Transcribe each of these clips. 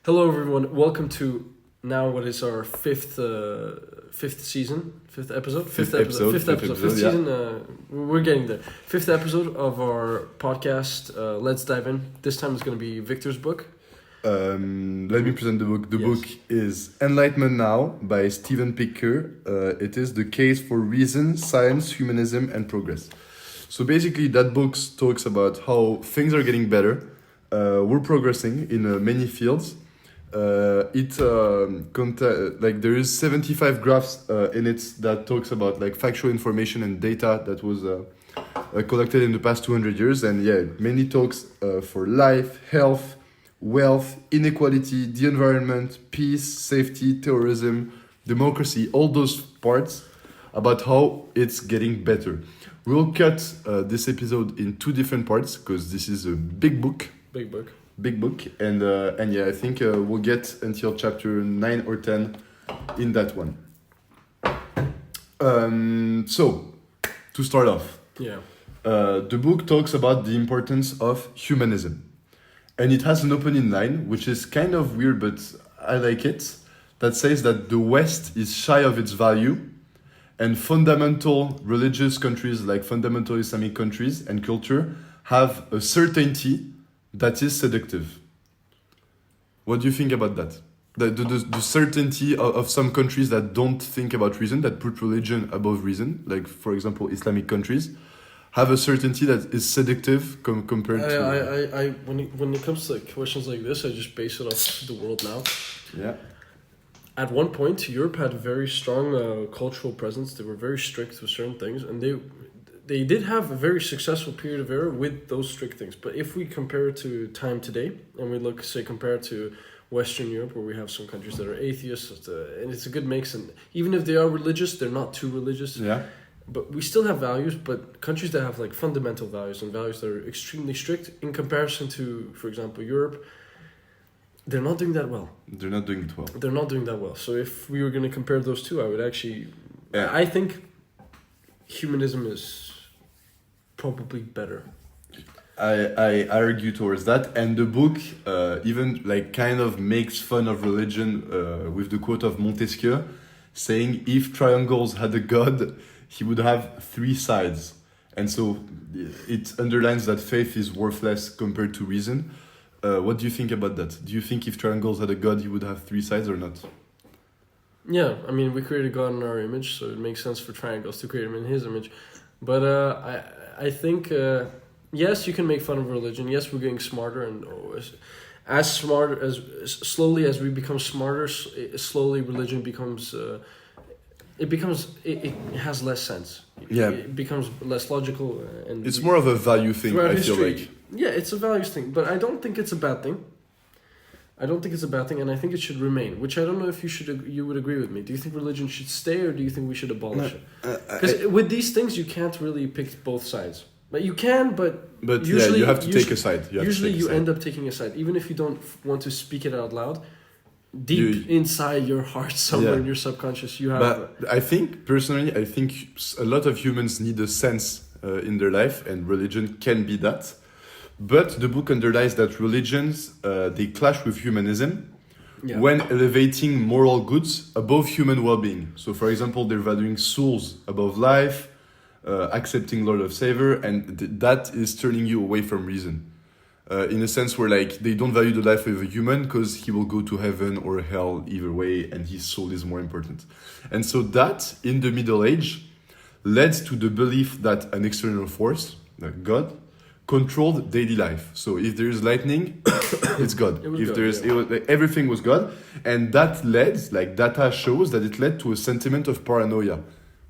Hello, everyone. Welcome to now what is our fifth season, fifth episode, Fifth episode, fifth yeah. season. We're getting there. Fifth episode of our podcast. Let's dive in. This time it's going to be Victor's book. Let me present the book. The Yes. book is Enlightenment Now by Stephen Picker. It is the case for reason, science, humanism, and progress. So basically, that book talks about how things are getting better. We're progressing in many fields. There is 75 graphs in it that talks about like factual information and data that was collected in the past 200 years, and many talks for life, health, wealth, inequality, the environment, peace, safety, terrorism, democracy, all those parts about how it's getting better. We'll cut this episode in two different parts because this is a big book. Big book, and I think we'll get until chapter 9 or 10 in that one. So, to start off, the book talks about the importance of humanism, and it has an opening line, which is kind of weird, but I like it, that says that the West is shy of its value, and fundamental religious countries like fundamental Islamic countries and culture have a certainty that is seductive. What do you think about that? The certainty of some countries that don't think about reason, that put religion above reason, like for example Islamic countries, have a certainty that is seductive compared to... When it comes to like questions like this, I just base it off the world now. Yeah. At one point, Europe had a very strong cultural presence. They were very strict with certain things, and they did have a very successful period of era with those strict things. But if we compare it to time today, and we compare it to Western Europe, where we have some countries that are atheists, and it's a good mix, and even if they are religious, they're not too religious. Yeah. But we still have values, but countries that have like fundamental values and values that are extremely strict in comparison to, for example, Europe, they're not doing that well. They're not doing it well. So if we were going to compare those two, I would actually... Yeah. I think humanism is probably better. I argue towards that, and the book even like kind of makes fun of religion with the quote of Montesquieu saying if triangles had a god, he would have three sides, and so it underlines that faith is worthless compared to reason. What do you think about that? Do you think if triangles had a god, he would have three sides or not? Yeah, I mean, we created God in our image, so it makes sense for triangles to create him in his image. But I think, yes, you can make fun of religion. Yes, we're getting smarter, and slowly as we become smarter, slowly religion becomes, it has less sense. Yeah. It becomes less logical. And It's more of a value thing, I feel like. Yeah, it's a values thing, but I don't think it's a bad thing. And I think it should remain. Which I don't know if you would agree with me. Do you think religion should stay, or do you think we should abolish it? Because with these things, you can't really pick both sides. But you can, but usually you have to take a side. You end up taking a side, even if you don't want to speak it out loud. Deep inside your heart, somewhere in your subconscious, you have. But I think a lot of humans need a sense in their life, and religion can be that. But the book underlies that religions, they clash with humanism when elevating moral goods above human well-being. So, for example, they're valuing souls above life, accepting Lord of Savior, and that is turning you away from reason. In a sense where like they don't value the life of a human because he will go to heaven or hell either way, and his soul is more important. And so that, in the Middle Age, led to the belief that an external force, like God, controlled daily life. So if there is lightning, it's God. Everything was God, and that led, like data shows that it led to a sentiment of paranoia.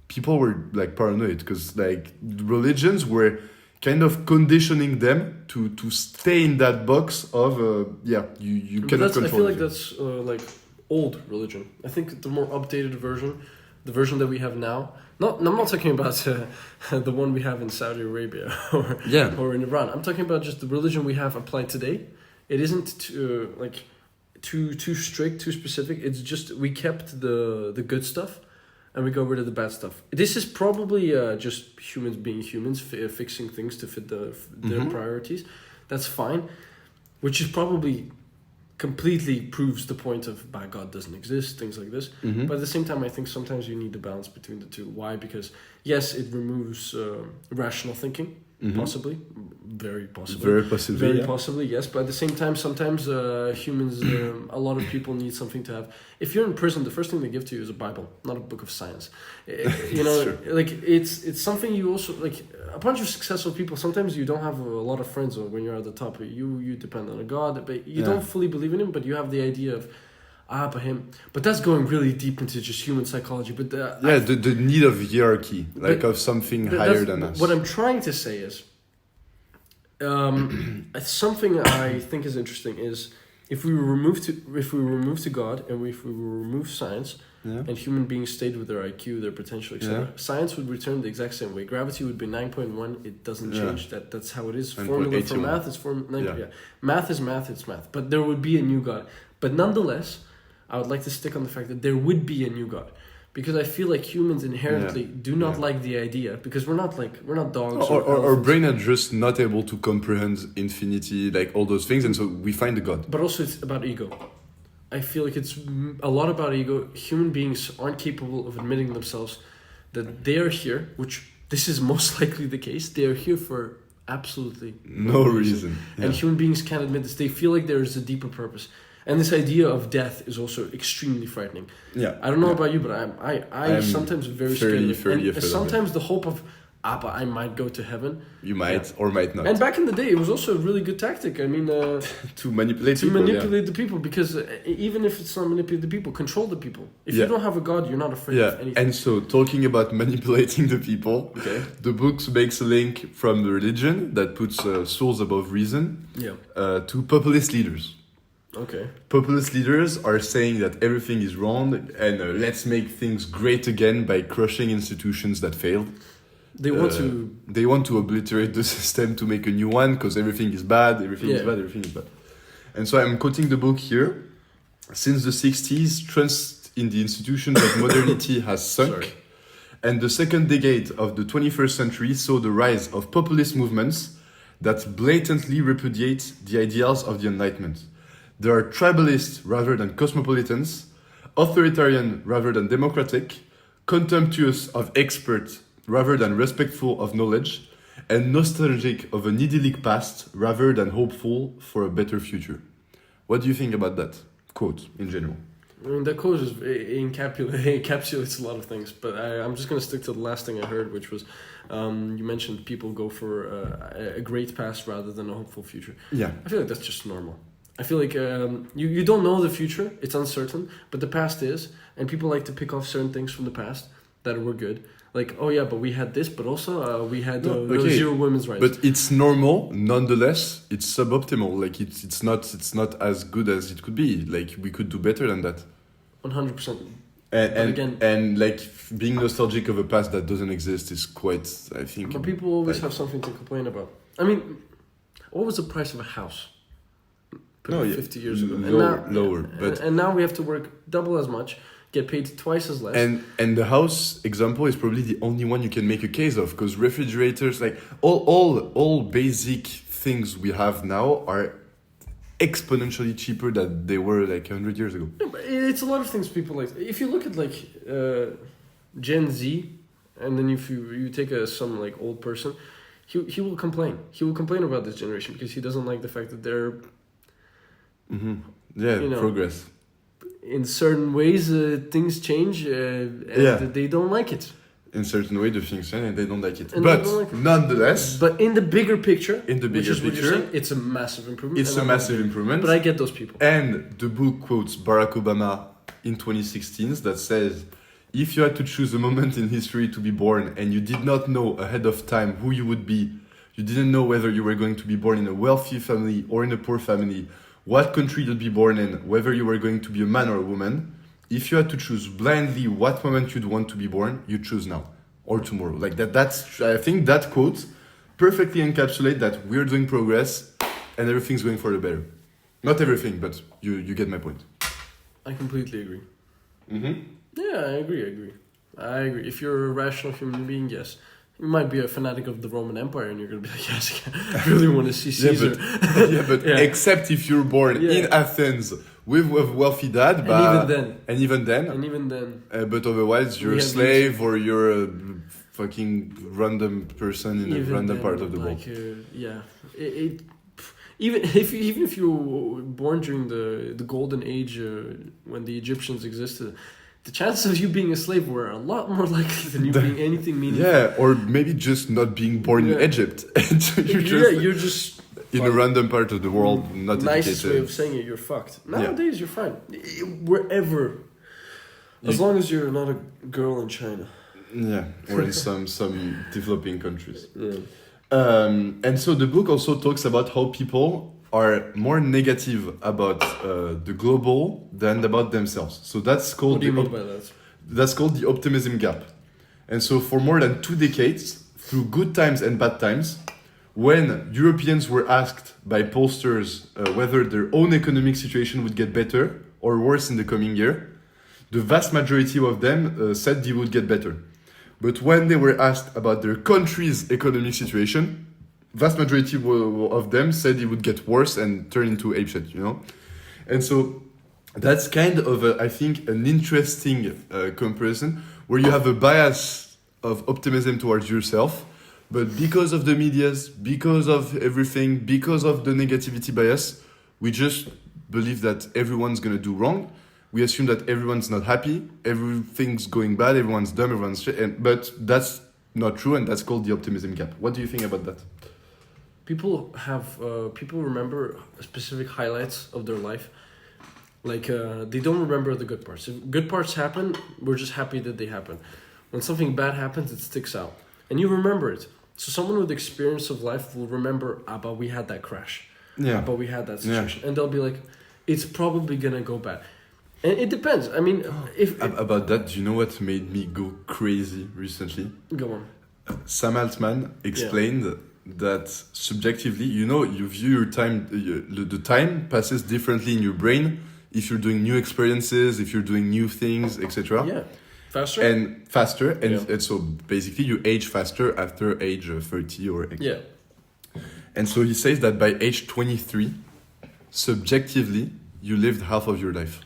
People were like paranoid because like religions were kind of conditioning them to stay in that box of you cannot control. I feel like that's like old religion. I think the more updated version, the version that we have now. I'm not talking about the one we have in Saudi Arabia or in Iran. I'm talking about just the religion we have applied today. It isn't too strict, too specific. It's just we kept the good stuff, and we got rid of the bad stuff. This is probably just humans being humans, fixing things to fit their priorities. That's fine, which is probably completely proves the point of God doesn't exist, things like this. Mm-hmm. But at the same time, I think sometimes you need the balance between the two. Why? Because yes, it removes rational thinking, possibly, very possibly, very possibly, yes. But at the same time, sometimes humans, a lot of people need something to have. If you're in prison, the first thing they give to you is a Bible, not a book of science. You know, like it's something you also like. A bunch of successful people. Sometimes you don't have a lot of friends when you're at the top. You depend on a God, but you don't fully believe in him. But you have the idea of but him. But that's going really deep into just human psychology. But the need of hierarchy, like of something higher than us. What I'm trying to say is, something I think is interesting is if we were removed to God and if we were remove science. Yeah. And human beings stayed with their IQ, their potential, etc. Yeah. Science would return the exact same way. Gravity would be 9.1. It doesn't change. That's how it is. Formula for math is math is math. It's math. But there would be a new God. But nonetheless, I would like to stick on the fact that there would be a new God, because I feel like humans inherently do not like the idea, because we're not dogs. Our brain are just not able to comprehend infinity, like all those things, and so we find a God. But also, it's about ego. I feel like it's a lot about ego. Human beings aren't capable of admitting themselves that they are here, which this is most likely the case. They are here for absolutely no reason. Yeah. And human beings can't admit this. They feel like there is a deeper purpose. And this idea of death is also extremely frightening. Yeah. I don't know about you, but I'm sometimes very scared. And sometimes the hope of but I might go to heaven. You might or might not. And back in the day, it was also a really good tactic. I mean, to manipulate the people, because even if it's not manipulate the people, control the people. If you don't have a God, you're not afraid of anything. And so, talking about manipulating the people, the book makes a link from the religion that puts souls above reason to populist leaders. Okay. Populist leaders are saying that everything is wrong and let's make things great again by crushing institutions that failed. They want to obliterate the system to make a new one because everything is bad, everything is bad. And so I'm quoting the book here. Since the 60s, trust in the institutions of modernity has sunk. And the second decade of the 21st century saw the rise of populist movements that blatantly repudiate the ideals of the Enlightenment. They are tribalist rather than cosmopolitans, authoritarian rather than democratic, contemptuous of experts rather than respectful of knowledge, and nostalgic of an idyllic past rather than hopeful for a better future. What do you think about that quote in general? I mean, that quote encapsulates a lot of things, but I'm just going to stick to the last thing I heard, which was you mentioned people go for a great past rather than a hopeful future. Yeah. I feel like that's just normal. I feel like you don't know the future, it's uncertain, but the past is, and people like to pick off certain things from the past that were good. Like, oh yeah, but we had this, but also we had zero women's rights. But it's normal, nonetheless. It's suboptimal. Like it's not as good as it could be. Like we could do better than that. 100%. And like being nostalgic of a past that doesn't exist is quite, I think. But people always have something to complain about. I mean, what was the price of a house? 50 years ago. Lower. And now we have to work double as much. Get paid twice as less. And the house example is probably the only one you can make a case of, because refrigerators, like all basic things we have now are exponentially cheaper than they were like 100 years ago. No, but it's a lot of things people like. If you look at like Gen Z, and then if you take some like old person, he will complain. He will complain about this generation because he doesn't like the fact that they're progress. In certain ways, things change, and they don't like it. In certain way, the things change, and they don't like it. Nonetheless, but in the bigger picture, it's a massive improvement. But I get those people. And the book quotes Barack Obama in 2016 that says, "If you had to choose a moment in history to be born, and you did not know ahead of time who you would be, you didn't know whether you were going to be born in a wealthy family or in a poor family, what country you'd be born in, whether you were going to be a man or a woman, if you had to choose blindly what moment you'd want to be born, you choose now or tomorrow." Like that's I think that quote perfectly encapsulates that we're doing progress and everything's going for the better. Not everything, but you get my point. I completely agree. Mm-hmm. Yeah, I agree. If you're a rational human being, yes. You might be a fanatic of the Roman Empire, and you're gonna be like, yes, I really want to see Caesar. But except if you're born in Athens with a wealthy dad, and even then, but otherwise you're a slave or you're a fucking random person in a random part of the world. Even if you were born during the golden age when the Egyptians existed, the chances of you being a slave were a lot more likely than you being anything meaningful. Yeah, or maybe just not being born in Egypt. So you're just in a random part of the world, not nicest way of saying it, you're fucked. Nowadays, you're fine. Wherever. As long as you're not a girl in China. Yeah, or in some developing countries. Yeah. And so the book also talks about how people are more negative about the global than about themselves. So that's called. What do you mean by that? That's called the optimism gap. And so for more than 2 decades, through good times and bad times, when Europeans were asked by pollsters whether their own economic situation would get better or worse in the coming year, the vast majority of them said they would get better. But when they were asked about their country's economic situation, vast majority of them said it would get worse and turn into apeshit, you know? And so that's kind of, I think, an interesting comparison where you have a bias of optimism towards yourself, but because of the medias, because of everything, because of the negativity bias, we just believe that everyone's gonna do wrong. We assume that everyone's not happy, everything's going bad, everyone's dumb, everyone's shit, but that's not true, and that's called the optimism gap. What do you think about that? People remember specific highlights of their life. Like, they don't remember the good parts. If good parts happen, we're just happy that they happen. When something bad happens, it sticks out. And you remember it. So someone with experience of life will remember, but we had that crash. Yeah. But we had that situation. Yeah. And they'll be like, it's probably gonna go bad. And it depends. I mean, about that, do you know what made me go crazy recently? Go on. Sam Altman explained that subjectively, you view your time, the time passes differently in your brain if you're doing new experiences, if you're doing new things, etc. Yeah, faster. And so basically you age faster after age 30 or... Yeah. And so he says that by age 23, subjectively, you lived half of your life.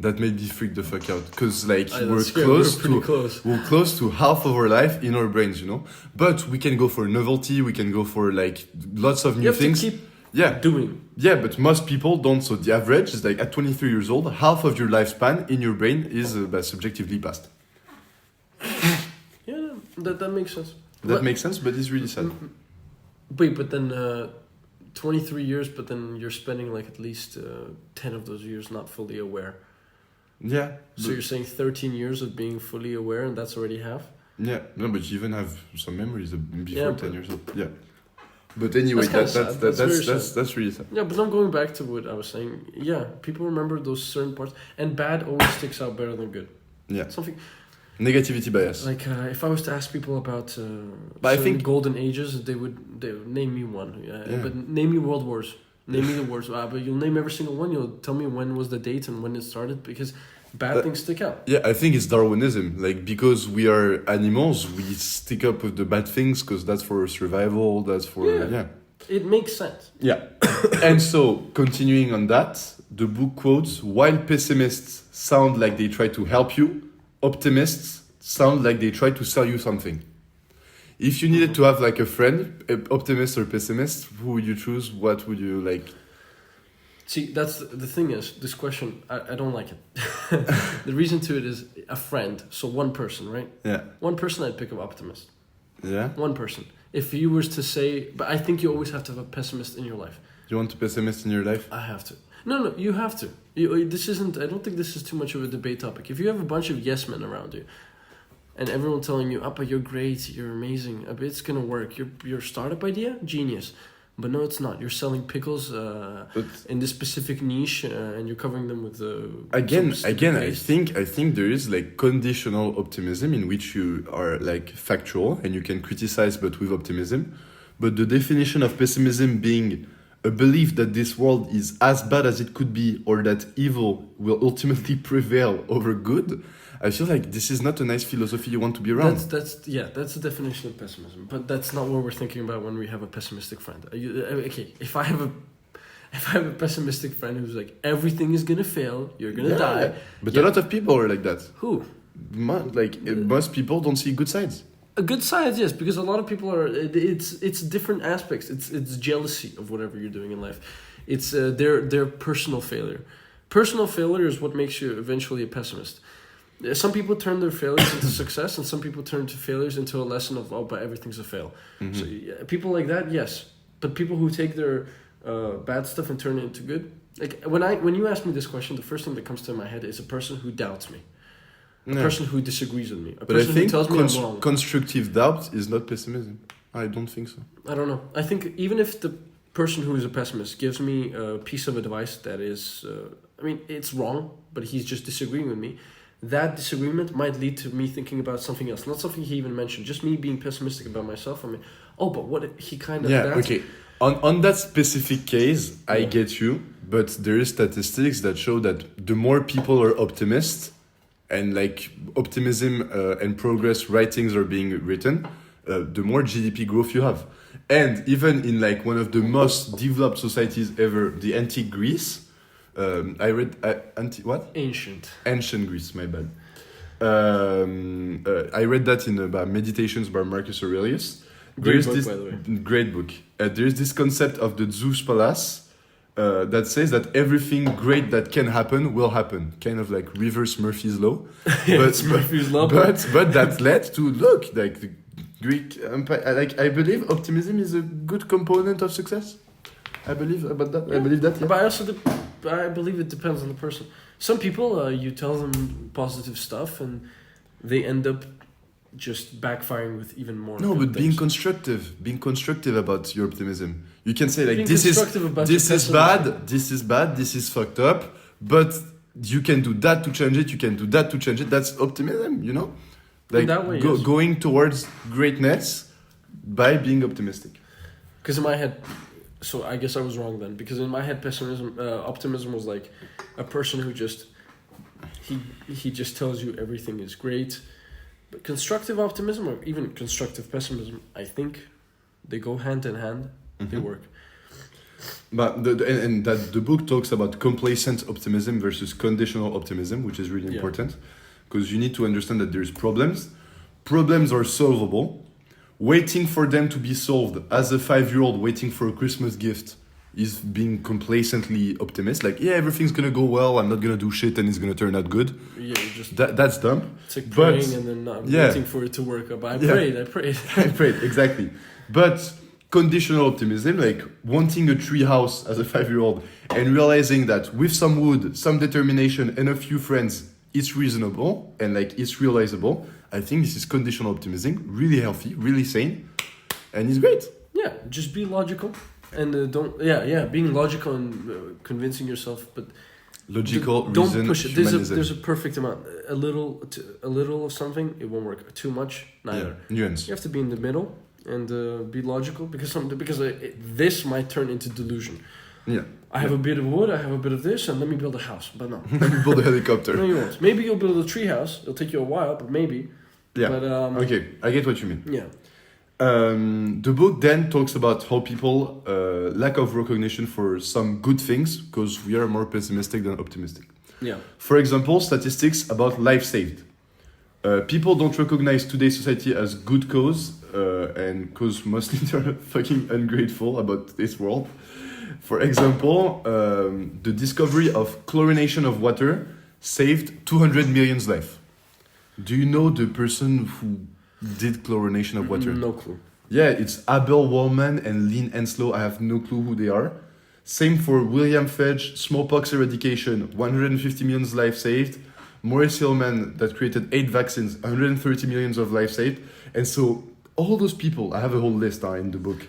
That made me freak the fuck out, because we're close to half of our life in our brains, you know. But we can go for novelty, we can go for lots of new things. You have to keep doing. Yeah, but most people don't. So the average is at 23 years old, half of your lifespan in your brain is subjectively passed. Yeah, that makes sense. That makes sense, but it's really sad. Wait, but then 23 years, but then you're spending at least 10 of those years not fully aware. Yeah. So you're saying 13 years of being fully aware, and that's already half? Yeah. No, but you even have some memories before 10 years old. Yeah. But anyway, that's really sad. Yeah, but I'm going back to what I was saying. Yeah, people remember those certain parts, and bad always sticks out better than good. Yeah. Something. Negativity bias. If I was to ask people about I think golden ages, they would name me one. Yeah. But name me world wars. Name me the wars. But you'll name every single one. You'll tell me when was the date and when it started, because bad things stick out. Yeah, I think it's Darwinism. Because we are animals, we stick up with the bad things because that's for survival. That's for It makes sense. Yeah. And so, continuing on that, the book quotes: while pessimists sound like they try to help you, optimists sound like they try to sell you something. If you needed to have a friend, optimist or pessimist, who would you choose? What would you like? See, that's the thing is, this question, I don't like it. The reason to it is a friend, so one person, right? Yeah. One person, I'd pick an optimist. Yeah? One person. If you were to say, but I think you always have to have a pessimist in your life. You want a pessimist in your life? I have to. No, you have to. I don't think this is too much of a debate topic. If you have a bunch of yes men around you, and everyone telling you, but you're great, you're amazing, it's gonna work. Your startup idea, genius. But no, it's not. You're selling pickles in this specific niche, and you're covering them with again. I think there is conditional optimism in which you are factual and you can criticize, but with optimism. But the definition of pessimism being a belief that this world is as bad as it could be, or that evil will ultimately prevail over good, I feel like this is not a nice philosophy you want to be around. That's the definition of pessimism. But that's not what we're thinking about when we have a pessimistic friend. Okay, if I have a pessimistic friend who's like, everything is gonna fail, you're gonna die. But a lot of people are like that. Who? Most people don't see good sides. A good side, yes, because a lot of people are. It's different aspects. It's jealousy of whatever you're doing in life. It's their personal failure. Personal failure is what makes you eventually a pessimist. Some people turn their failures into success, and some people turn to failures into a lesson of but everything's a fail. Mm-hmm. So people like that, yes, but people who take their bad stuff and turn it into good. Like when you ask me this question, the first thing that comes to my head is a person who doubts me. A person who disagrees with me. A person who tells me I'm wrong. Constructive doubt is not pessimism. I don't think so. I don't know. I think even if the person who is a pessimist gives me a piece of advice that is, it's wrong, but he's just disagreeing with me, that disagreement might lead to me thinking about something else. Not something he even mentioned. Just me being pessimistic about myself. But what if he kind of... Yeah, okay. On that specific case, I get you, but there is statistics that show that the more people are optimists, and like optimism and progress writings are being written, the more GDP growth you have. And even in like one of the most developed societies ever, the antique Greece, I read Ancient Greece, my bad. I read that in Meditations by Marcus Aurelius. Great book, by the way. Great book. There's this concept of the Zeus Palace, that says that everything great that can happen will happen, kind of like reverse Murphy's law. It's Murphy's law. But that led to like the Greek Empire. I believe optimism is a good component of success. I believe about that. Yeah. I believe that. Yeah. But I believe it depends on the person. Some people, you tell them positive stuff, and they end up just backfiring with even more. No, but being constructive about your optimism. You can say like this is bad, this is fucked up, but you can do that to change it. You can do that to change it. That's optimism, you know, like that way, going towards greatness by being optimistic. Because in my head, so I guess I was wrong then. Because in my head, optimism was like a person who just he just tells you everything is great. But constructive optimism or even constructive pessimism, I think they go hand in hand. Mm-hmm. They work. But the book talks about complacent optimism versus conditional optimism, which is really important, because you need to understand that there's problems. Problems are solvable. Waiting for them to be solved as a 5-year-old waiting for a Christmas gift is being complacently optimistic. Like, everything's gonna go well. I'm not gonna do shit, and it's gonna turn out good. Yeah, just that's dumb. It's like praying and then not waiting for it to work up. I prayed. I prayed, exactly. But conditional optimism, like wanting a tree house as a 5-year-old and realizing that with some wood, some determination, and a few friends, it's reasonable and like it's realizable. I think this is conditional optimism, really healthy, really sane, and it's great. Yeah, just be logical. And being logical and convincing yourself, but logical don't reason, push it. Humanism. There's a perfect amount. A little of something, it won't work. Too much, neither. Yeah. Nuance. You have to be in the middle and be logical because this might turn into delusion. Yeah. I have a bit of wood. I have a bit of this, and let me build a house. But no, let me build a helicopter. No, you won't. Maybe you'll build a tree house. It'll take you a while, but maybe. Yeah. But, okay, I get what you mean. Yeah. The book then talks about how people lack of recognition for some good things because we are more pessimistic than optimistic. Yeah. For example, statistics about life saved. People don't recognize today's society as good cause and cause mostly they're fucking ungrateful about this world. For example, the discovery of chlorination of water saved 200 million's life. Do you know the person who did chlorination of water? No clue. Yeah, it's Abel Wallman and Lynn Enslow. I have no clue who they are. Same for William Fedge, smallpox eradication, 150 million lives saved. Maurice Hillman that created 8 vaccines, 130 millions of lives saved. And so all those people, I have a whole list in the book,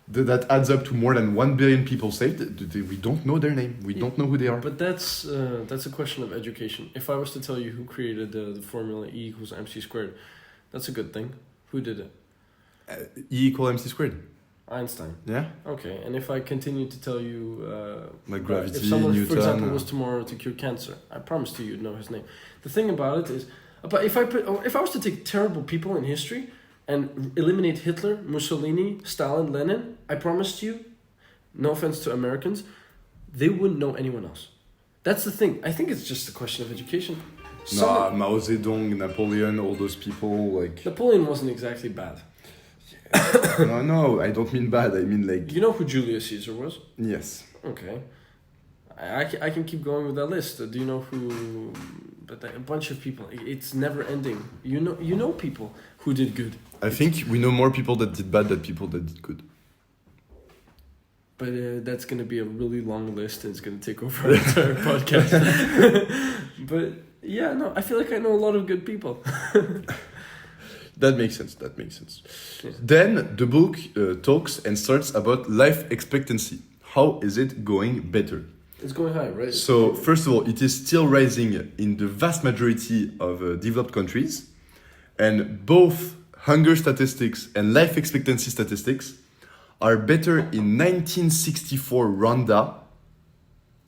that adds up to more than 1 billion people saved. We don't know their name. We don't know who they are. But that's a question of education. If I was to tell you who created the formula E equals MC squared, that's a good thing. Who did it? E equal MC squared. Einstein. Yeah. Okay, and if I continue to tell you, Like gravity, if someone, Newton, for example, was tomorrow to cure cancer, I promise to you, you'd know his name. The thing about it is, but if I was to take terrible people in history and eliminate Hitler, Mussolini, Stalin, Lenin, I promise you, no offense to Americans, they wouldn't know anyone else. That's the thing. I think it's just a question of education. No, Mao Zedong, Napoleon, all those people, like... Napoleon wasn't exactly bad. No, I don't mean bad, I mean like... You know who Julius Caesar was? Yes. Okay. I can keep going with that list. Do you know who... But a bunch of people. It's never ending. You know people who did good. I think we know more people that did bad than people that did good. But that's going to be a really long list and it's going to take over our entire podcast. But yeah, no, I feel like I know a lot of good people. That makes sense. Yeah. Then the book talks and starts about life expectancy. How is it going better? It's going high, right? So first of all, it is still rising in the vast majority of developed countries. And both hunger statistics and life expectancy statistics are better in 1964 Rwanda,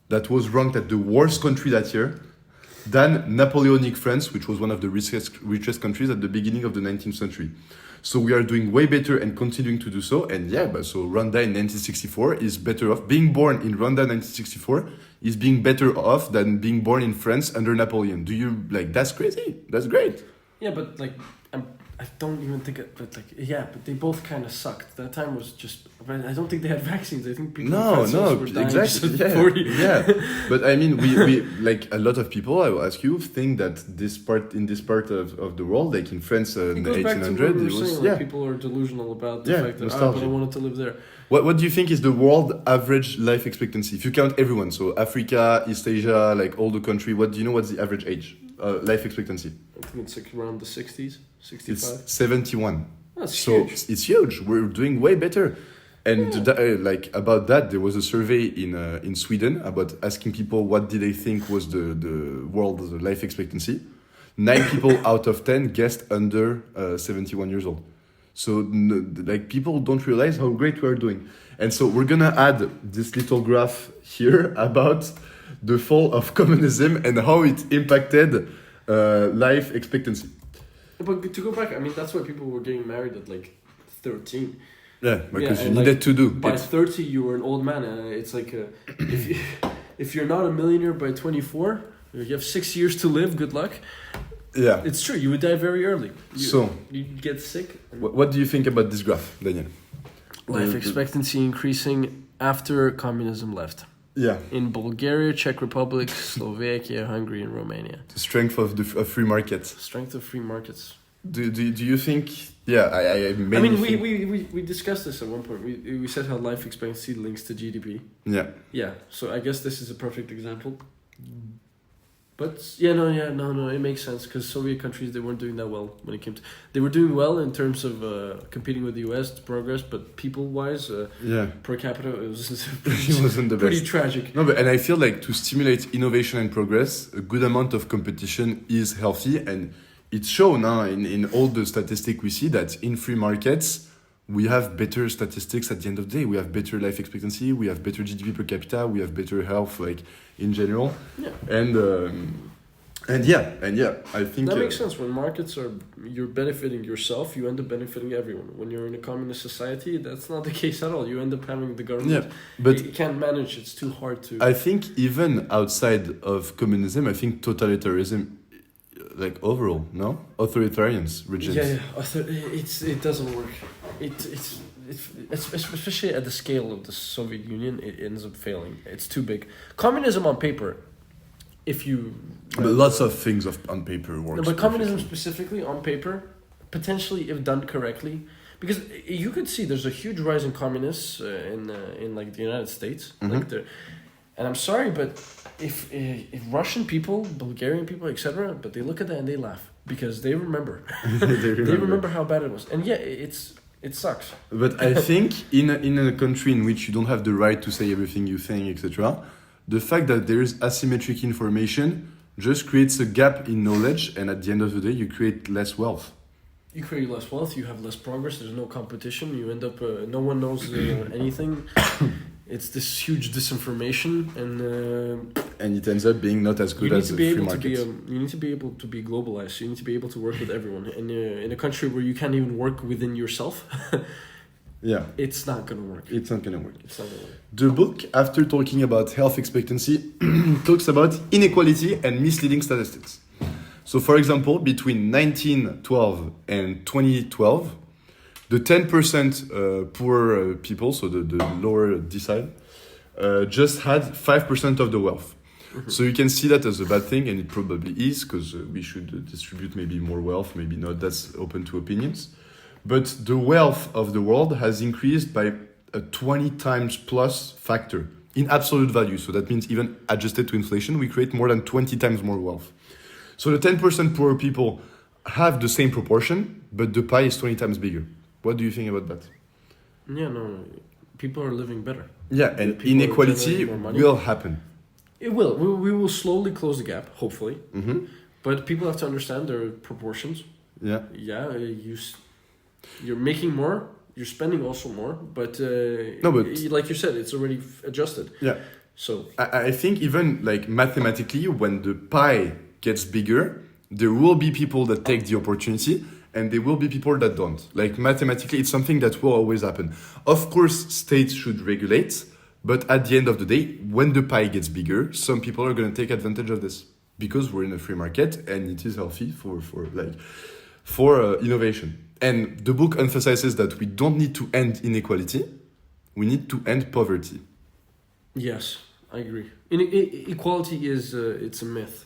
that was ranked at the worst country that year, than Napoleonic France, which was one of the richest countries at the beginning of the 19th century. So we are doing way better and continuing to do so. And yeah, but so Rwanda in 1964 is better off. Being born in Rwanda in 1964 is being better off than being born in France under Napoleon. Do you, like, that's crazy. That's great. Yeah, but like, I don't even think it, but like, yeah, but they both kind of sucked. That time was just, I don't think they had vaccines. I think people were dying exactly. just at 40. Yeah. But I mean, we like a lot of people, I will ask you, think that in this part of the world, like in France in 1800, it was saying, like, people are delusional about the fact that but I wanted to live there. What do you think is the world average life expectancy? If you count everyone, so Africa, East Asia, like all the country, what do you know what's the average age? Life expectancy? I think it's like around the 60s, 65. It's 71. That's huge. So it's huge. We're doing way better. And like about that, there was a survey in Sweden about asking people what did they think was the world's life expectancy. 9 people out of 10 guessed under 71 years old. So like people don't realize how great we are doing. And so we're gonna add this little graph here about the fall of communism and how it impacted life expectancy. But to go back, I mean, that's why people were getting married at like 13. Yeah, because you needed to do. By 30, you were an old man. It's like, if you're not a millionaire by 24, you have 6 years to live, good luck. Yeah. It's true, you would die very early. So, you'd get sick. What do you think about this graph, Daniel? Life expectancy increasing after communism left. Yeah. In Bulgaria, Czech Republic, Slovakia, Hungary, and Romania. The strength of free markets. Strength of free markets. Do you think? Yeah, I mean, we discussed this at one point. We said how life expectancy links to GDP. Yeah. Yeah. So I guess this is a perfect example. But no, it makes sense because Soviet countries, they weren't doing that well when it came to. They were doing well in terms of competing with the US to progress, but people-wise, per capita, it wasn't the best. Pretty tragic. No, and I feel like to stimulate innovation and progress, a good amount of competition is healthy, and it's shown now in all the statistics we see that in free markets, we have better statistics at the end of the day. We have better life expectancy, we have better GDP per capita, we have better health, like in general. Yeah. And I think that makes sense. When markets you're benefiting yourself, you end up benefiting everyone. When you're in a communist society, that's not the case at all. You end up having the government. Yeah, but you can't manage. It's too hard to. I think even outside of communism, I think totalitarianism, like overall, no, authoritarians regimes. It doesn't work. It's especially at the scale of the Soviet Union, it ends up failing. It's too big. Communism on paper, but lots of things on paper works. No, but communism specifically on paper, potentially if done correctly, because you could see there's a huge rise in communists in like the United States, Mm-hmm. and I'm sorry, but if Russian people, Bulgarian people, etc., but they look at that and they laugh because they remember, they remember how bad it was, and it sucks. But I think in a country in which you don't have the right to say everything you think, etc., the fact that there is asymmetric information just creates a gap in knowledge, and at the end of the day, you create less wealth. you create less wealth, you have less progress, there's no competition, you end up, no one knows anything. It's this huge disinformation, and it ends up being not as good as the free market. You need to be able to be globalized. You need to be able to work with everyone. And in a country where you can't even work within yourself, yeah, it's not gonna work. It's not gonna work. It's not gonna work. The book, after talking about health expectancy, talks about inequality and misleading statistics. So, for example, between 1912 and 2012, the 10% poor people, so the lower decile, just had 5% of the wealth. Mm-hmm. So you can see that as a bad thing, and it probably is, because we should distribute maybe more wealth, maybe not, that's open to opinions. But the wealth of the world has increased by a 20 times plus factor in absolute value. So that means even adjusted to inflation, we create more than 20 times more wealth. So the 10% poorer people have the same proportion, but the pie is 20 times bigger. What do you think about that? Yeah, no, people are living better. Yeah, and inequality will happen. It will. We will slowly close the gap, hopefully. Mm-hmm. But people have to understand their proportions. Yeah. Yeah, you're making more, you're spending also more, but like you said, it's already adjusted. Yeah. So I think even like mathematically, when the pie gets bigger, there will be people that take the opportunity, and there will be people that don't. Like mathematically, it's something that will always happen. Of course, states should regulate, but at the end of the day, when the pie gets bigger, some people are going to take advantage of this because we're in a free market and it is healthy for innovation. And the book emphasizes that we don't need to end inequality; we need to end poverty. Yes, I agree. Equality is it's a myth.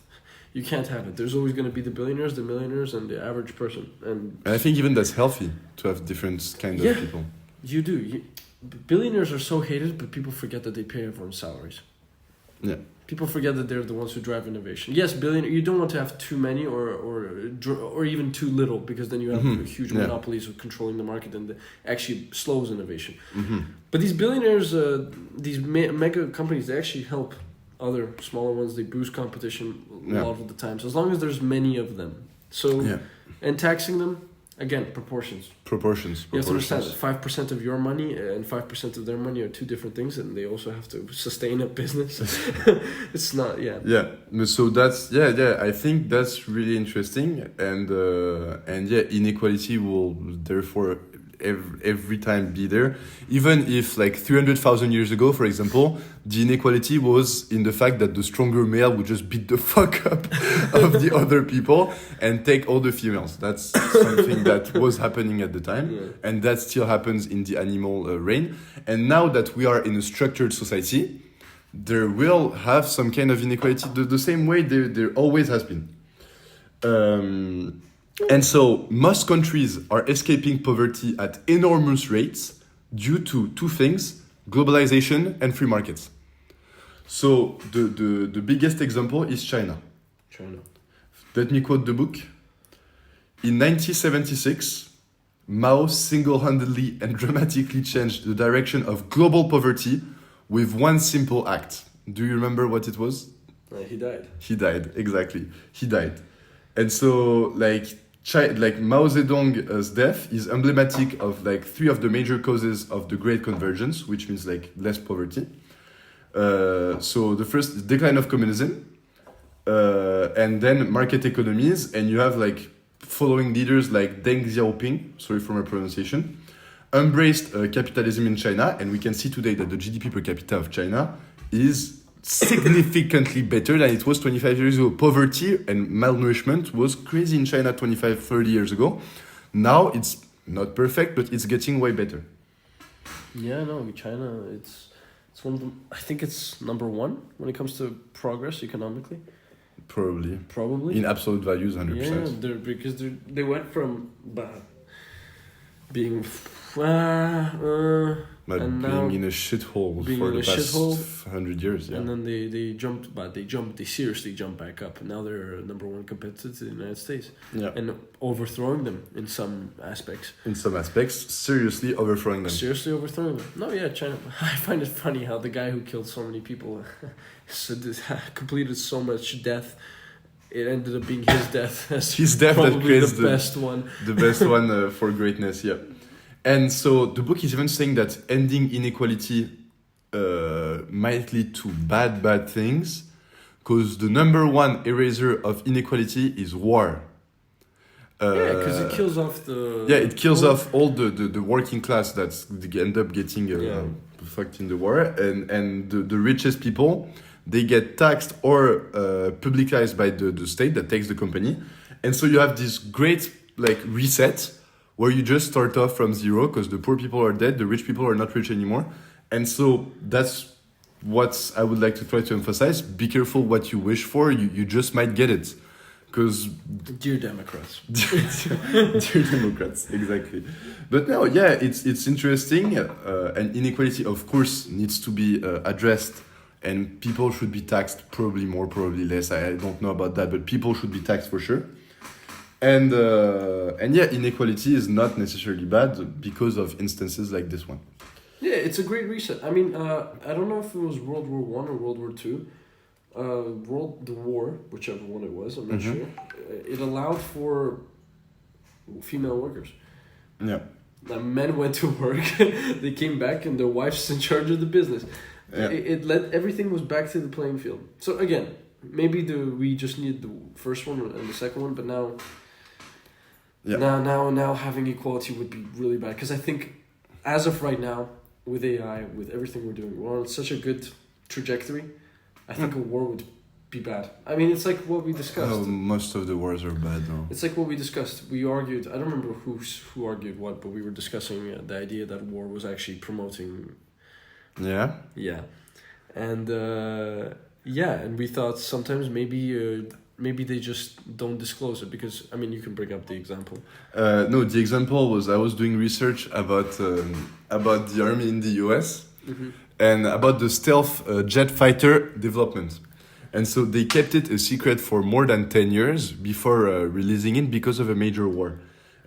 You can't have it. There's always going to be the billionaires, the millionaires, and the average person. And I think even that's healthy to have different kind of people. You do. Billionaires are so hated, but people forget that they pay everyone's salaries. Yeah. People forget that they're the ones who drive innovation. Yes, you don't want to have too many or even too little, because then you have huge monopolies of controlling the market, and actually slows innovation. Mm-hmm. But these billionaires, these mega companies, they actually help other smaller ones. They boost competition a lot of the time. So as long as there's many of them. So and taxing them, again, proportions. You have to understand that 5% of your money and 5% of their money are two different things, and they also have to sustain a business. It's not, Yeah, so that's, I think that's really interesting. And inequality will therefore every time be there. Even if like 300,000 years ago, for example, the inequality was in the fact that the stronger male would just beat the fuck up of the other people and take all the females. That's something that was happening at the time, and that still happens in the animal reign. And now that we are in a structured society, there will have some kind of inequality the same way there always has been. And so most countries are escaping poverty at enormous rates due to two things: globalization and free markets. So the biggest example is China. Let me quote the book. In 1976, Mao single-handedly and dramatically changed the direction of global poverty with one simple act. Do you remember what it was? He died. He died, exactly. He died. And so, like Mao Zedong's death is emblematic of like three of the major causes of the Great Convergence, which means like less poverty. So the first, decline of communism, and then market economies, and you have like following leaders like Deng Xiaoping, sorry for my pronunciation, embraced capitalism in China, and we can see today that the GDP per capita of China is significantly better than it was 25 years ago. Poverty and malnourishment was crazy in China 25, 30 years ago. Now it's not perfect, but it's getting way better. Yeah, no, China, it's one of the, I think it's number one when it comes to progress economically. Probably. In absolute values, 100%. Yeah, because they went from being and being in a shithole for the past 100 years, and then they seriously jumped back up, and now they're number one competitor to the United States, and overthrowing them in some aspects. Seriously overthrowing them. No, China. I find it funny how the guy who killed so many people completed so much death it ended up being his death as his death that creates the best one. The best one for greatness, yeah. And so the book is even saying that ending inequality might lead to bad things, because the number one eraser of inequality is war. Because it kills off the... Yeah, it kills off all the working class that end up getting fucked in the war. And the richest people, they get taxed or publicized by the state that takes the company. And so you have this great like reset where you just start off from zero because the poor people are dead, the rich people are not rich anymore. And so that's what I would like to try to emphasize. Be careful what you wish for, you just might get it. Because dear Democrats. Dear Democrats, exactly. But no, yeah, it's interesting. And inequality, of course, needs to be addressed. And people should be taxed, probably more, probably less. I don't know about that, but people should be taxed for sure. And yeah, inequality is not necessarily bad because of instances like this one. Yeah, it's a great reset. I mean, I don't know if it was World War I or World War II. The war, whichever one it was, I'm not sure. It allowed for female workers. Yeah. Now, men went to work, they came back, and their wife's in charge of the business. Yeah. It led everything was back to the playing field. So again, maybe we just need the first one and the second one, but now. Yeah. Now having equality would be really bad, because I think, as of right now, with AI, with everything we're doing, we're on such a good trajectory. I think a war would be bad. I mean, it's like what we discussed. Oh, most of the wars are bad, though. It's like what we discussed. We argued, I don't remember who argued what, but we were discussing the idea that war was actually promoting... Yeah? Yeah. And, and we thought sometimes maybe they just don't disclose it, because, I mean, you can bring up the example. No, the example was I was doing research about the army in the US. Mm-hmm. And about the stealth jet fighter development. And so they kept it a secret for more than 10 years before releasing it because of a major war.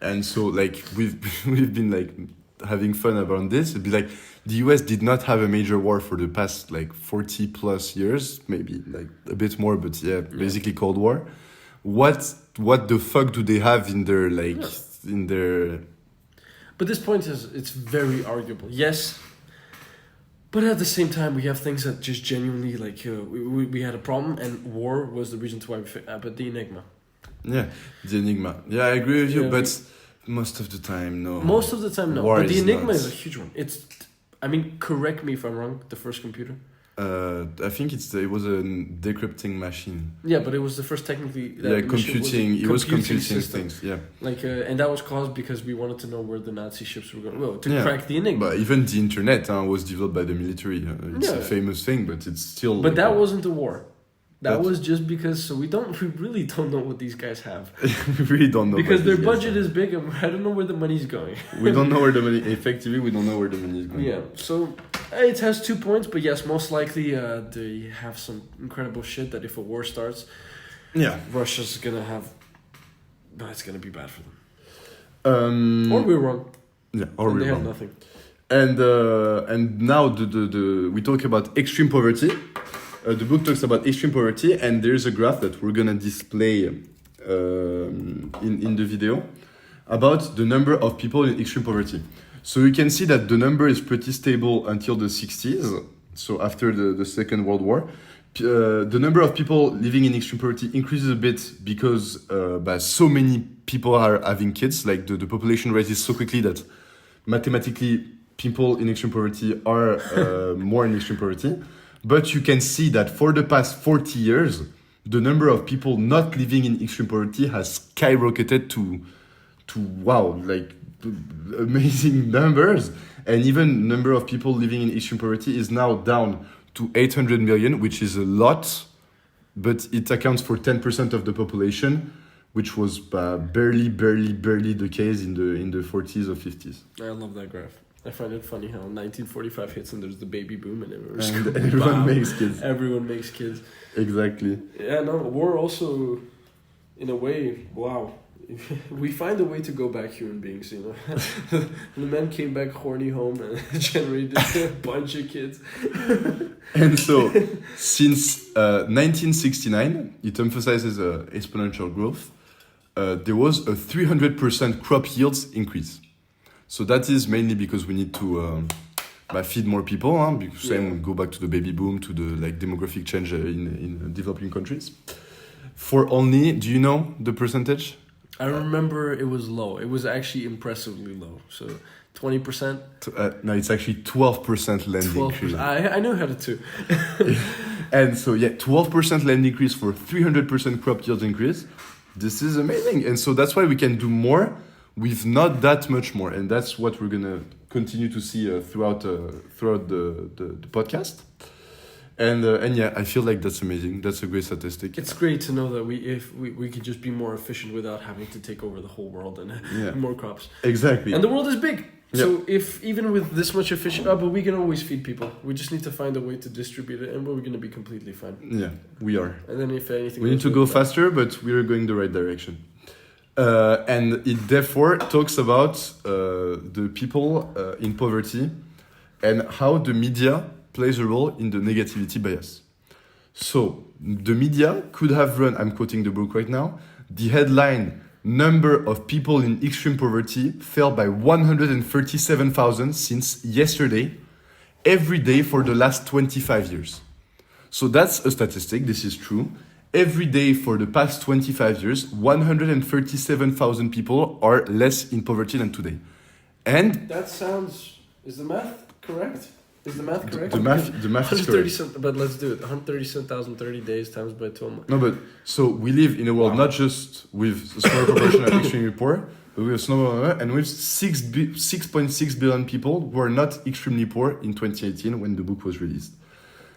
And so like we've been like having fun about this. It'd be like the US did not have a major war for the past like 40 plus years, maybe like a bit more, but yeah. Basically Cold War. What the fuck do they have in their in their... But this point is, it's very arguable. Yes. But at the same time, we have things that just genuinely, like, we had a problem, and war was the reason to why but the Enigma. Yeah, the Enigma. Yeah, I agree with you, but most of the time, no. Most of the time, no. War but the Enigma is a huge one. I mean, correct me if I'm wrong, the first computer. I think it was a decrypting machine. Yeah, but it was the first technically... computing. It was computing things, yeah. Like, and that was caused because we wanted to know where the Nazi ships were going. Well, to crack the Enigma. But even the internet was developed by the military. It's a famous thing, but it's still... But that wasn't a war. That was just because we really don't know what these guys have. We really don't know. Because their budget is big, and I don't know where the money's going. We don't know where the money... Effectively, we don't know where the money is going. Yeah, so... It has 2 points, but yes, most likely they have some incredible shit that if a war starts, Russia's gonna have... No, it's gonna be bad for them. Or we're wrong. Yeah, or we're wrong. They have nothing. And now we talk about extreme poverty. The book talks about extreme poverty, and there's a graph that we're gonna display in the video about the number of people in extreme poverty. So you can see that the number is pretty stable until the 60s, so after the Second World War. The number of people living in extreme poverty increases a bit because so many people are having kids. Like the population rises so quickly that mathematically people in extreme poverty are more in extreme poverty. But you can see that for the past 40 years, the number of people not living in extreme poverty has skyrocketed to wow, like amazing numbers. And even number of people living in extreme poverty is now down to 800 million, which is a lot, but it accounts for 10% of the population, which was barely the case in the 40s or 50s. I love that graph. I find it funny how 1945 hits and there's the baby boom and everyone makes kids. Everyone makes kids. Exactly. Yeah, no, war also, in a way, wow. we find a way to go back human beings, you know. The man came back horny home and generated a bunch of kids. And so, since 1969, it emphasizes exponential growth. There was a 300% crop yields increase. So that is mainly because we need to feed more people. Because then go back to the baby boom, to the demographic change in developing countries. For only, do you know the percentage? I remember it was low. It was actually impressively low. So 20%? No, it's actually 12% land 12%. increase. I know how to too. And so 12% land increase for 300% crop yield increase. This is amazing. And so that's why we can do more with not that much more. And that's what we're gonna continue to see throughout the podcast. And I feel like that's amazing. That's a great statistic. It's great to know that we could just be more efficient without having to take over the whole world and more crops. Exactly. And the world is big. So if even with this much but we can always feed people. We just need to find a way to distribute it, and we're going to be completely fine. Yeah, we are. And then if anything, we need to go faster, but we are going the right direction. And it therefore talks about the people in poverty and how the media plays a role in the negativity bias. So the media could have run, I'm quoting the book right now, the headline, number of people in extreme poverty fell by 137,000 since yesterday, every day for the last 25 years. So that's a statistic, this is true. Every day for the past 25 years, 137,000 people are less in poverty than today. And that sounds, is the math correct? Is the math correct? The math is correct. But let's do it. 137,000 30 days times by 12 months. No, but so we live in a world not just with a small proportion of extremely poor, but with a small and with 6.6 billion people who are not extremely poor in 2018 when the book was released.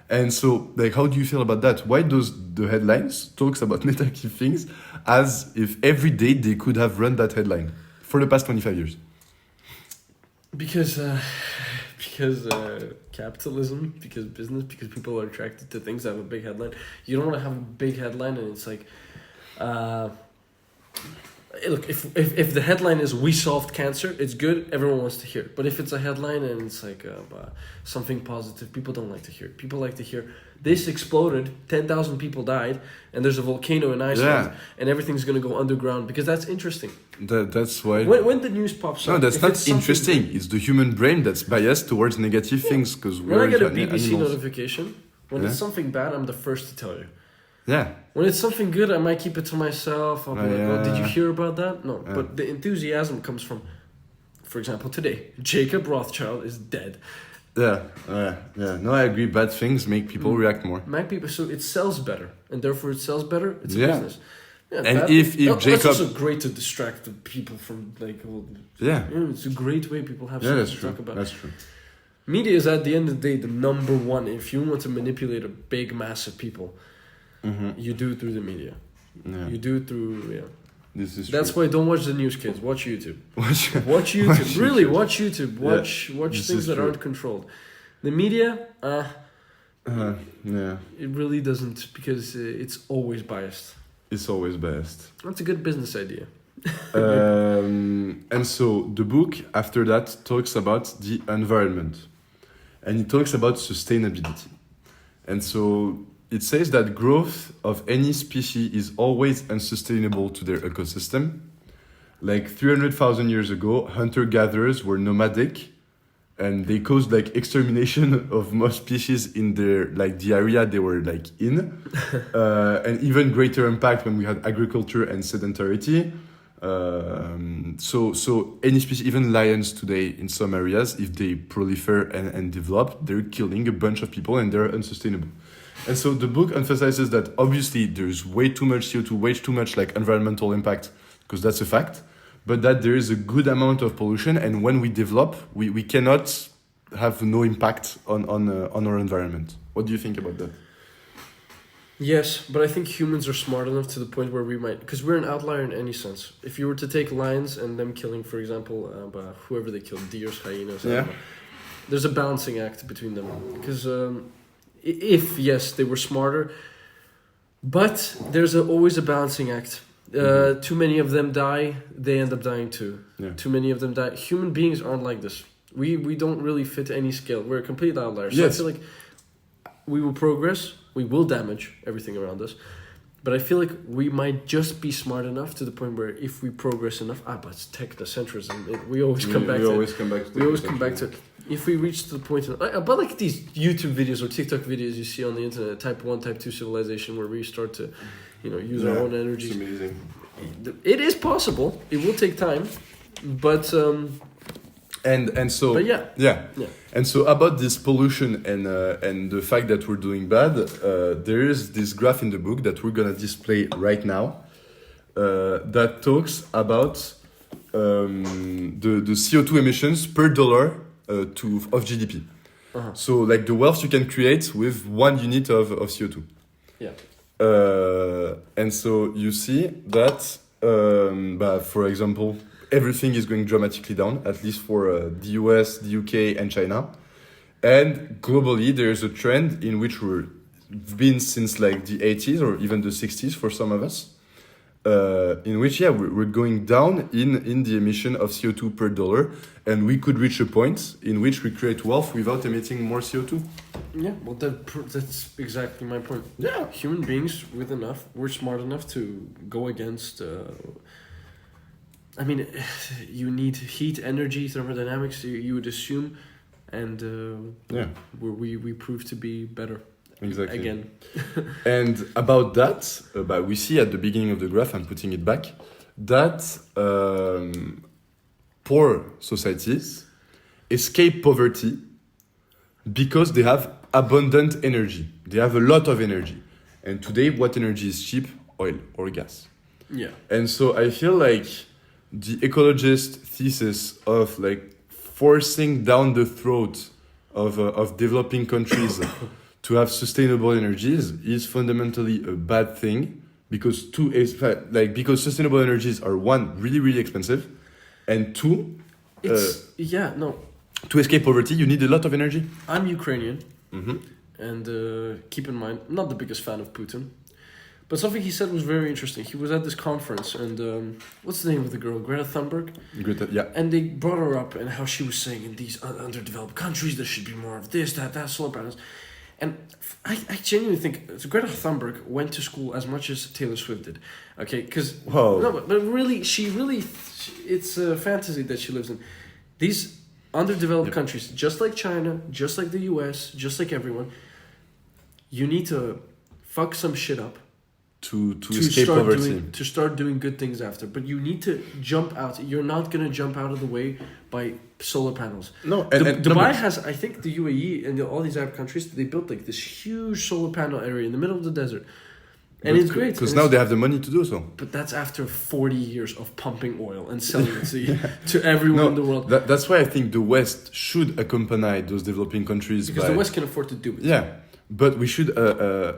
And so, how do you feel about that? Why does the headlines talks about negative things as if every day they could have run that headline for the past 25 years? Because capitalism, because business, because people are attracted to things that have a big headline. You don't want to have a big headline and it's like, look, if the headline is "We solved cancer," it's good. Everyone wants to hear it. But if it's a headline and it's like something positive, people don't like to hear it. People like to hear this exploded, 10,000 people died, and there's a volcano in Iceland, and everything's gonna go underground because that's interesting. That's why. When the news pops up, no, that's not interesting. It's the human brain that's biased towards negative things because when I get a BBC notification, when it's something bad, I'm the first to tell you. Yeah. When it's something good, I might keep it to myself. I'll be like, "Oh, did you hear about that?" No, but the enthusiasm comes from, for example, today, Jacob Rothschild is dead. Yeah. No, I agree. Bad things make people react more. So it sells better, and therefore it sells better. It's a business. Yeah, and if Jacob, it's also great to distract the people from it's a great way people have something to talk about. That's true. Media is at the end of the day the number one. If you want to manipulate a big mass of people, you do it through the media. Yeah. You do it through This is That's true. why don't watch the news, kids. Watch YouTube. Watch YouTube. Really, watch YouTube. Watch things that aren't controlled. The media, it really doesn't because it's always biased. It's always biased. That's a good business idea. And so the book after that talks about the environment, and it talks about sustainability, and so it says that growth of any species is always unsustainable to their ecosystem. Like 300,000 years ago, hunter-gatherers were nomadic, and they caused extermination of most species in their the area they were in, and even greater impact when we had agriculture and sedentarity. So any species, even lions today in some areas, if they proliferate and develop, they're killing a bunch of people and they're unsustainable. And so the book emphasizes that obviously there's way too much CO2, way too much environmental impact, because that's a fact, but that there is a good amount of pollution, and when we develop, we cannot have no impact on our environment. What do you think about that? Yes, but I think humans are smart enough to the point where we might, because we're an outlier in any sense. If you were to take lions and them killing, for example, whoever they killed, deers, hyenas, there's a balancing act between them. Because if, yes, they were smarter, but there's always a balancing act. Too many of them die, they end up dying too. Yeah. Too many of them die. Human beings aren't like this. We don't really fit any scale. We're a complete outlier. So Yes. I feel like we will progress, we will damage everything around us. But I feel like we might just be smart enough to the point where if we progress enough, but it's technocentrism. We always come back to it. We always come back to it. If we reach to the point, but like these YouTube videos or TikTok videos you see on the internet, type 1, type 2 civilization, where we start to, use our own energy. It's amazing. It is possible. It will take time, but And so but yeah. And so about this pollution and the fact that we're doing bad, there is this graph in the book that we're gonna display right now that talks about the CO2 emissions per dollar of GDP. Uh-huh. So like the wealth you can create with 1 unit of CO2. Yeah. And so you see that, for example, everything is going dramatically down, at least for the US, the UK, and China. And globally, there's a trend in which we've been since like the 80s or even the 60s for some of us, in which, we're going down in the emission of CO2 per dollar. And we could reach a point in which we create wealth without emitting more CO2. Yeah, well, that's exactly my point. Yeah. Human beings we're smart enough to go against... you need heat, energy, thermodynamics, you would assume, and we prove to be better. Exactly. Again. And about that, we see at the beginning of the graph, I'm putting it back, that poor societies escape poverty because they have abundant energy. They have a lot of energy. And today, what energy is cheap? Oil or gas. Yeah. And so I feel like the ecologist thesis of like forcing down the throat of developing countries to have sustainable energies is fundamentally a bad thing because because sustainable energies are, one, really, really expensive, and two, to escape poverty you need a lot of energy. I'm Ukrainian, Mm-hmm. and keep in mind, I'm not the biggest fan of Putin. But something he said was very interesting. He was at this conference, and what's the name of the girl? Greta Thunberg? Greta, yeah. And they brought her up, and how she was saying in these underdeveloped countries there should be more of this, that, solar panels. And I genuinely think Greta Thunberg went to school as much as Taylor Swift did. Okay, because... No, but really, it's a fantasy that she lives in. These underdeveloped countries, just like China, just like the US, just like everyone, you need to fuck some shit up to escape poverty. To start doing good things after. But you need to jump out. You're not going to jump out of the way by solar panels. No, Dubai has, I think the UAE and all these Arab countries, they built like this huge solar panel area in the middle of the desert. And it's great. Because now they have the money to do so. But that's after 40 years of pumping oil and selling it to everyone in the world. That's why I think the West should accompany those developing countries. Because the West can afford to do it. Yeah. But we should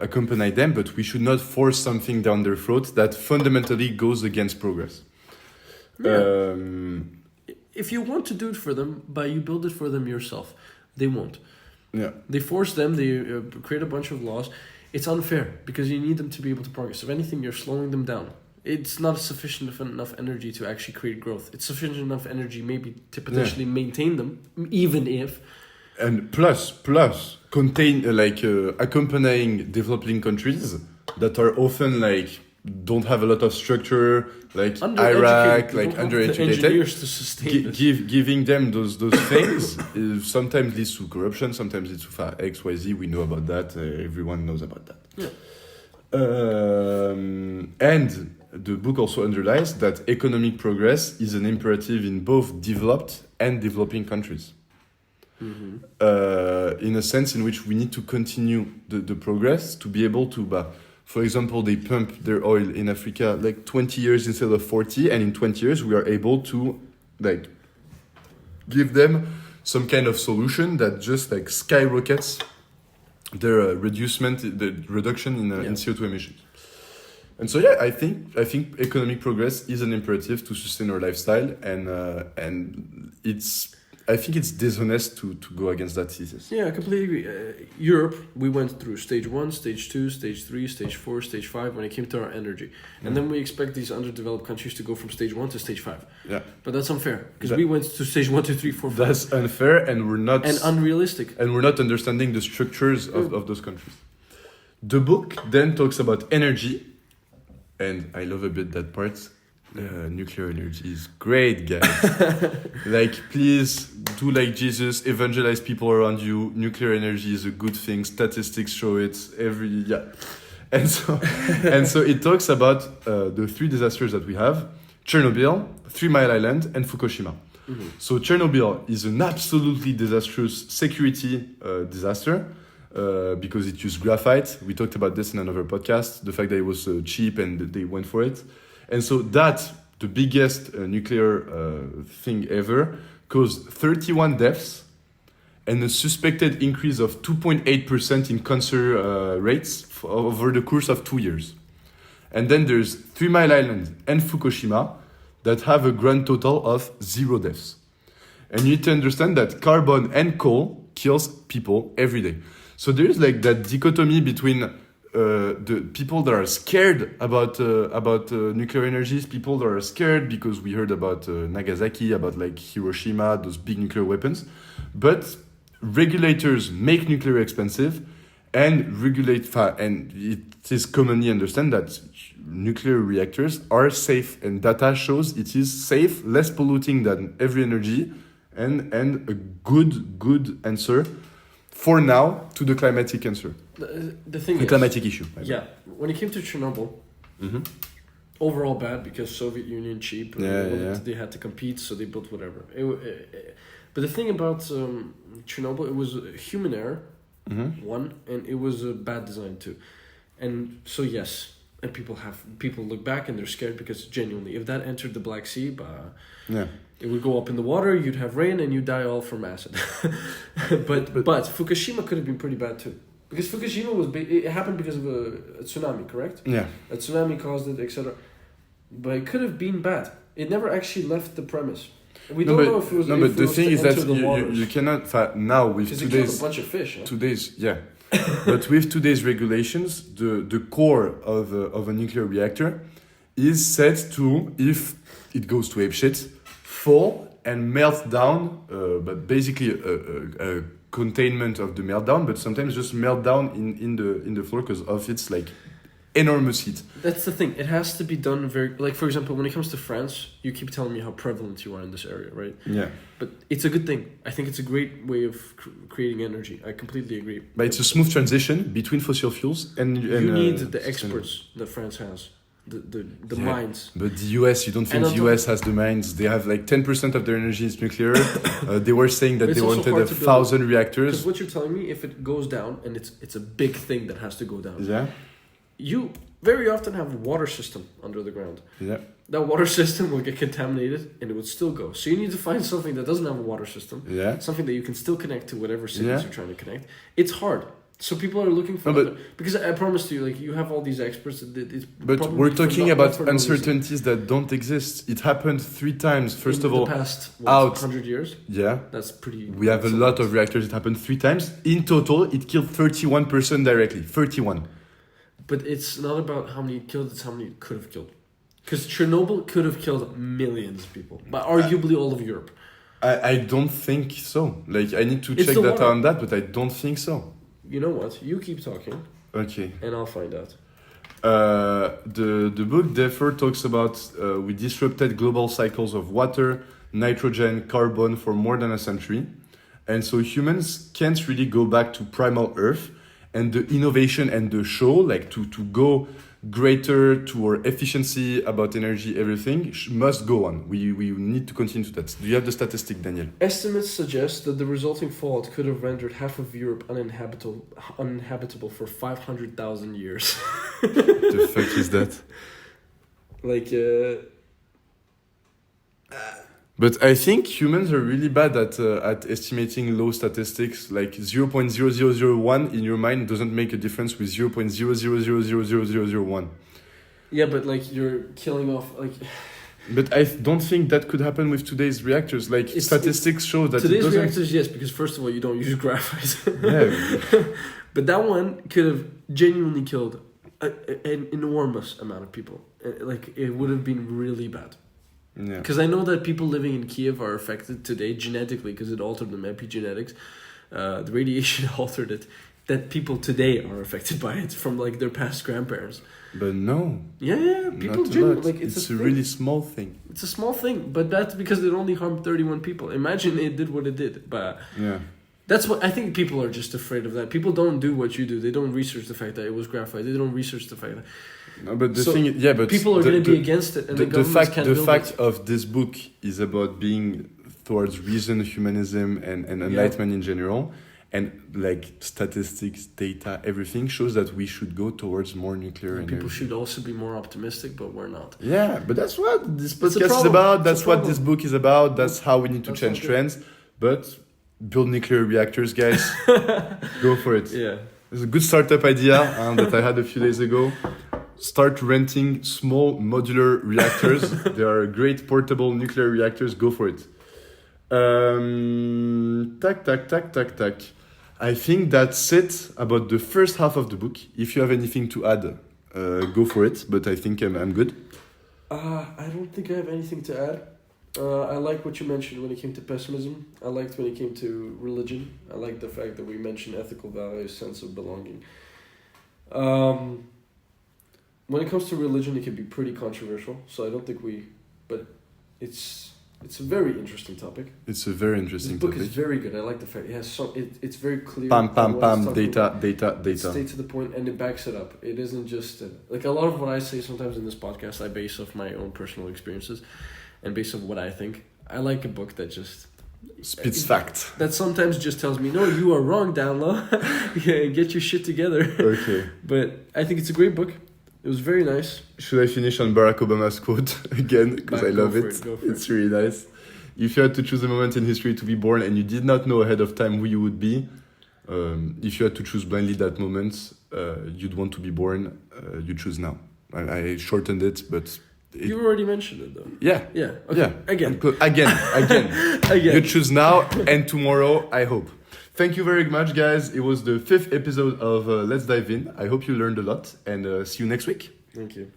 accompany them, but we should not force something down their throat that fundamentally goes against progress. Yeah. If you want to do it for them, you build it for them yourself. They won't. Yeah. They force them, they create a bunch of laws. It's unfair because you need them to be able to progress. If anything, you're slowing them down. It's not sufficient enough energy to actually create growth. It's sufficient enough energy maybe to potentially maintain them, even if... And plus, accompanying developing countries that are often don't have a lot of structure, like Iraq, undereducated. Engineers to sustain giving them those things sometimes leads to corruption, sometimes leads to XYZ. We know about that. Everyone knows about that. Yeah. And the book also underlies that economic progress is an imperative in both developed and developing countries. Mm-hmm. In a sense in which we need to continue the progress to be able to, for example, they pump their oil in Africa 20 years instead of 40, and in 20 years we are able to give them some kind of solution that just skyrockets their reduction in CO2 emissions. And so I think economic progress is an imperative to sustain our lifestyle, and it's I think it's dishonest to go against that thesis. Yeah, I completely agree. Europe, we went through stage 1, stage 2, stage 3, stage 4, stage 5 when it came to our energy. And then we expect these underdeveloped countries to go from stage 1 to stage 5. Yeah. But that's unfair because we went to stage 1, 2, 3, 4, 5. That's unfair, and we're not... And unrealistic. And we're not understanding the structures of those countries. The book then talks about energy, and I love a bit that part. Nuclear energy is great, guys. Like, please do like Jesus, evangelize people around you. Nuclear energy is a good thing. Statistics show it. And so it talks about the 3 disasters that we have: Chernobyl, 3 Mile Island, and Fukushima. Mm-hmm. So Chernobyl is an absolutely disastrous security disaster because it used graphite. We talked about this in another podcast. The fact that it was cheap and they went for it. And so that, the biggest nuclear thing ever, caused 31 deaths and a suspected increase of 2.8% in cancer rates over the course of 2 years. And then there's 3 Mile Island and Fukushima that have a grand total of 0 deaths. And you need to understand that carbon and coal kills people every day. So there's like that dichotomy between the people that are scared about nuclear energies, people that are scared because we heard about Nagasaki, about like Hiroshima, those big nuclear weapons. But regulators make nuclear expensive and and it is commonly understood that nuclear reactors are safe, and data shows it is safe, less polluting than every energy, and a good answer for now to the climatic answer. The climatic issue. Yeah, when it came to Chernobyl, overall bad because Soviet Union cheap. They had to compete, so they built whatever. But the thing about Chernobyl, it was a human error, one, and it was a bad design too. And so yes, and people look back and they're scared because genuinely, if that entered the Black Sea, it would go up in the water, you'd have rain, and you'd die all from acid. but Fukushima could have been pretty bad too. Because Fukushima it happened because of a tsunami, correct? Yeah. A tsunami caused it, etc. But it could have been bad. It never actually left the premise. We don't know if it was. No, but the thing is that you cannot now with today's. It killed a bunch of fish. Huh? But with today's regulations, the core of a nuclear reactor is set to, if it goes to apeshit, fall and melt down. But basically a containment of the meltdown, but sometimes just melt down in the floor because of its like enormous heat. That's the thing. It has to be done very, like, for example, when it comes to France, you keep telling me how prevalent you are in this area, right? Yeah. But it's a good thing. I think it's a great way of creating energy. I completely agree. But it's a smooth transition between fossil fuels and you need the experts that France has. The mines. But the US, you don't think the US has the mines? They have like 10% of their energy is nuclear. They were saying that they wanted 1,000 reactors. Because what you're telling me, if it goes down, and it's a big thing that has to go down. Yeah. You very often have a water system under the ground. Yeah. That water system will get contaminated and it would still go. So you need to find something that doesn't have a water system. Yeah. Something that you can still connect to whatever cities you're trying to connect. It's hard. So people are looking for because I promise you, like, you have all these experts. But we're talking about uncertainties that don't exist. It happened 3 times. First of all, the past 100 years. Yeah, that's pretty. We have a lot of reactors. It happened 3 times. In total, it killed 31% directly. 31. But it's not about how many it killed; it's how many it could have killed. Because Chernobyl could have killed millions of people, but arguably all of Europe. I don't think so. Like, I need to check data on that, but I don't think so. You know what? You keep talking. Okay. And I'll find out. The book therefore talks about we disrupted global cycles of water, nitrogen, carbon for more than a century. And so humans can't really go back to primal Earth. And the innovation and the show, like to go greater to our efficiency about energy, everything must go on. We need to continue to that. Do you have the statistic, Daniel? Estimates suggest that the resulting fault could have rendered half of Europe uninhabitable for 500,000 years. The fuck is that? Like, But I think humans are really bad at estimating low statistics. Like 0.0001 in your mind doesn't make a difference with 0.000000001. Yeah, but like you're killing off like. But I don't think that could happen with today's reactors. Like, statistics show that today's it doesn't. reactors, yes, because first of all, you don't use graphite. Yeah. But that one could have genuinely killed an enormous amount of people. Like, it would have been really bad. Yeah. Because I know that people living in Kiev are affected today genetically because it altered them, epigenetics. The radiation altered it. That people today are affected by it from like their past grandparents. But no. Yeah, people genuinely like it's a really small thing. It's a small thing, but that's because it only harmed 31 people. Imagine it did what it did, but yeah. That's what I think. People are just afraid of that. People don't do what you do. They don't research the fact that it was graphite. They don't research the fact that. No, but the thing, yeah, but people are going to be against it, and the fact of this book is about being towards reason, humanism, and enlightenment in general, and like statistics, data, everything shows that we should go towards more nuclear energy. People should also be more optimistic, but we're not. Yeah, but that's what this podcast is about. That's what this book is about. That's how we need to change trends. But build nuclear reactors, guys. Go for it. Yeah. It's a good startup idea that I had a few days ago. Start renting small modular reactors. They are great portable nuclear reactors. Go for it. Tac. I think that's it about the first half of the book. If you have anything to add, go for it. But I think I'm good. I don't think I have anything to add. I like what you mentioned when it came to pessimism. I liked when it came to religion. I like the fact that we mentioned ethical values, sense of belonging. When it comes to religion, it can be pretty controversial. So I don't think but it's a very interesting topic. It's a very interesting topic. This book is very good. I like the fact it has it's very clear. Pam, data. Stay to the point, and it backs it up. It isn't just like a lot of what I say sometimes in this podcast. I base off my own personal experiences, and based on what I think. I like a book that just spits fact. That sometimes just tells me, no, you are wrong, Downlow. Yeah, get your shit together. Okay. But I think it's a great book. It was very nice. Should I finish on Barack Obama's quote again? Because I love it. It's really nice. If you had to choose a moment in history to be born and you did not know ahead of time who you would be, if you had to choose blindly that moment you'd want to be born, you choose now. I shortened it, but... You already mentioned it, though. Yeah. Yeah. Okay. Yeah. Again. You choose now and tomorrow, I hope. Thank you very much, guys. It was the 5th episode of Let's Dive In. I hope you learned a lot, and see you next week. Thank you.